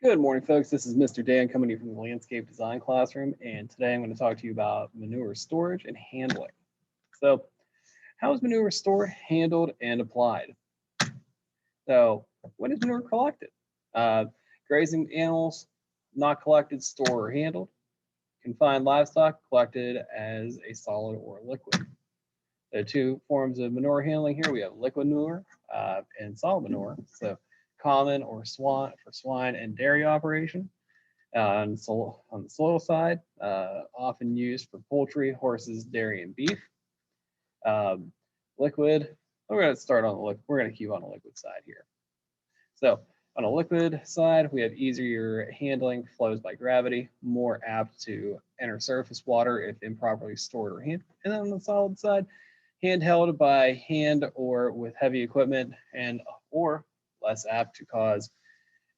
Good morning, folks. This is Mr. Dan coming to you from the Landscape Design Classroom, and today I'm going to talk to you about manure storage and handling. So, how is manure stored, handled, and applied? So, when is manure collected? Uh, Grazing animals, not collected, stored, or handled. Confined livestock, collected as a solid or liquid. There are two forms of manure handling here. We have liquid manure and solid manure. So, common or swine for swine and dairy operation. On the soil side, often used for poultry, horses, dairy, and beef. Um, Liquid, we're going to start on the liquid. We're going to keep on the liquid side here. So on a liquid side, we have easier handling, flows by gravity, more apt to enter surface water if improperly stored or handled. And then on the solid side, handheld by hand or with heavy equipment, and or less apt to cause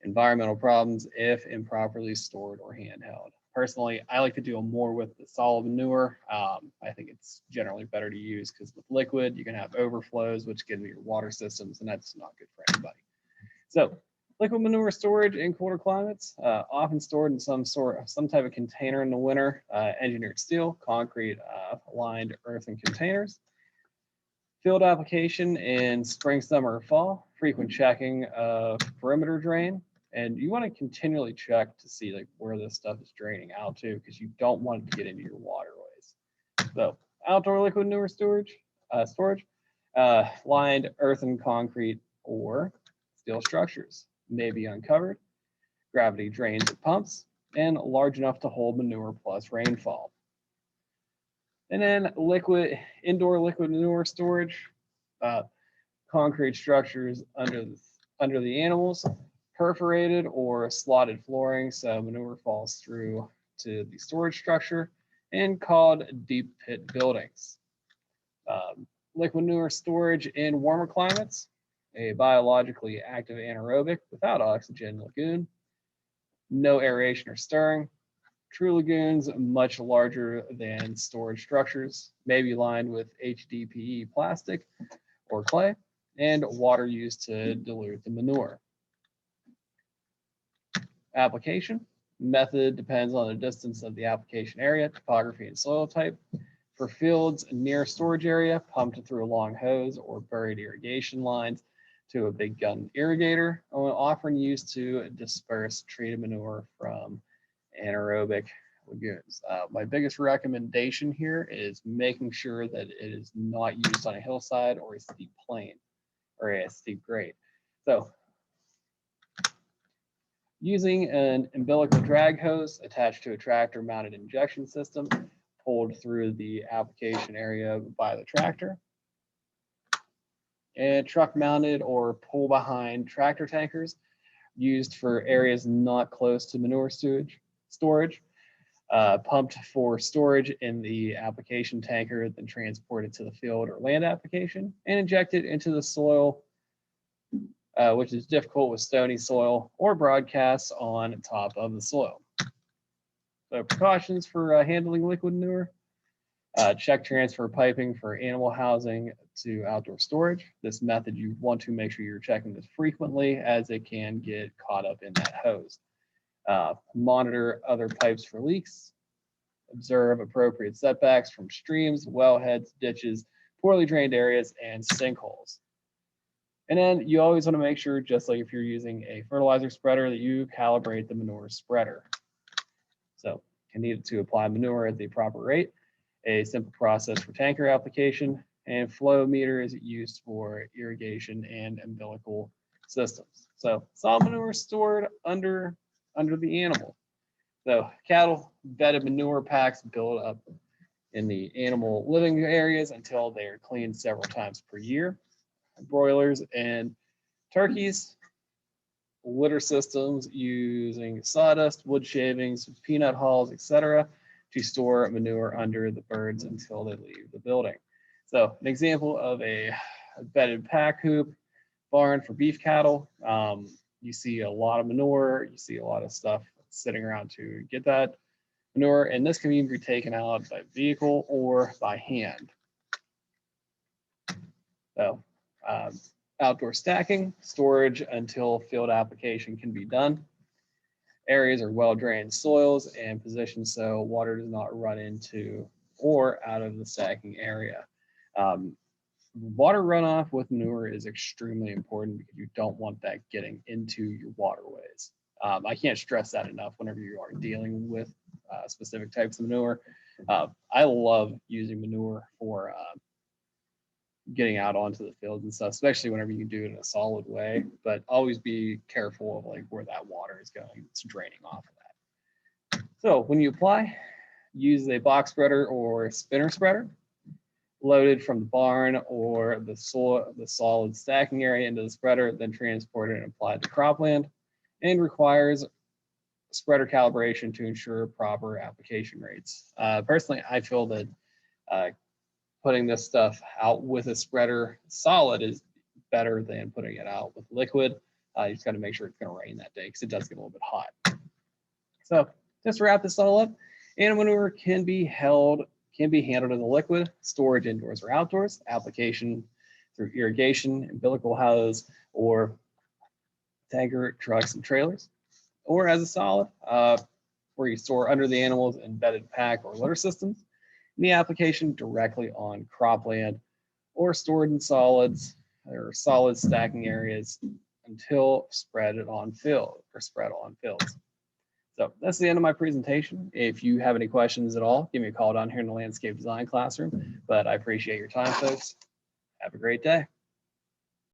environmental problems if improperly stored or handheld. Personally, I like to deal more with the solid manure. I think it's generally better to use because with liquid, you can have overflows, which get into your water systems, and that's not good for anybody. So, liquid manure storage in colder climates, often stored in some type of container in the winter, engineered steel, concrete, lined earthen containers. Field application in spring, summer, or fall. Frequent checking of perimeter drain, and you want to continually check to see like where this stuff is draining out to, because you don't want it to get into your waterways. So outdoor liquid manure storage, lined earthen concrete or steel structures may be uncovered, gravity drains at pumps, and large enough to hold manure plus rainfall. And then indoor liquid manure storage, uh, concrete structures under the animals, perforated or slotted flooring so manure falls through to the storage structure, and called deep pit buildings. Liquid manure storage in warmer climates, a biologically active anaerobic without oxygen lagoon, no aeration or stirring. True lagoons, much larger than storage structures, may be lined with HDPE plastic or clay, and water used to dilute the manure. Application method depends on the distance of the application area, topography, and soil type. For fields near storage area, pumped through a long hose or buried irrigation lines to a big gun irrigator, often used to disperse treated manure from anaerobic lagoons. My biggest recommendation here is making sure that it is not used on a hillside or a steep plane or a steep grade. So using an umbilical drag hose attached to a tractor mounted injection system pulled through the application area by the tractor, and truck mounted or pull behind tractor tankers used for areas not close to manure storage, pumped for storage in the application tanker, then transported to the field or land application and injected into the soil, which is difficult with stony soil, or broadcast on top of the soil. So precautions for handling liquid manure. Check transfer piping for animal housing to outdoor storage. This method, you want to make sure you're checking this frequently as it can get caught up in that hose. Monitor other pipes for leaks. Observe appropriate setbacks from streams, wellheads, ditches, poorly drained areas, and sinkholes. And then you always want to make sure, just like if you're using a fertilizer spreader, that you calibrate the manure spreader. So you need to apply manure at the proper rate. A simple process for tanker application, and flow meter is used for irrigation and umbilical systems. So solid manure stored under the animal. So cattle bedded manure packs build up in the animal living areas until they are cleaned several times per year. Broilers and turkeys, litter systems using sawdust, wood shavings, peanut hulls, etc., to store manure under the birds until they leave the building. So an example of a bedded pack hoop barn for beef cattle. You see a lot of manure, you see a lot of stuff sitting around to get that manure, and this can either be taken out by vehicle or by hand. So outdoor stacking, storage until field application can be done. areas are well-drained soils and positioned so water does not run into or out of the stacking area. Water runoff with manure is extremely important because you don't want that getting into your waterways. I can't stress that enough whenever you are dealing with specific types of manure. I love using manure for getting out onto the fields and stuff, especially whenever you do it in a solid way, but always be careful of like where that water is going. It's draining off of that. So when you apply, use a box spreader or spinner spreader loaded from the barn or the solid stacking area into the spreader, then transported and applied to cropland, and requires spreader calibration to ensure proper application rates. Personally, I feel that putting this stuff out with a spreader solid is better than putting it out with liquid. You just got to make sure it's going to rain that day because it does get a little bit hot. So just to wrap this all up, animal manure can be handled in the liquid, storage indoors or outdoors, application through irrigation, umbilical hose, or tanker, trucks, and trailers, or as a solid, where you store under the animals in bedded pack or litter systems, in the application directly on cropland, or stored in solids or solid stacking areas until spread on fields. So that's the end of my presentation. If you have any questions at all, give me a call down here in the landscape design classroom. But I appreciate your time, folks. Have a great day.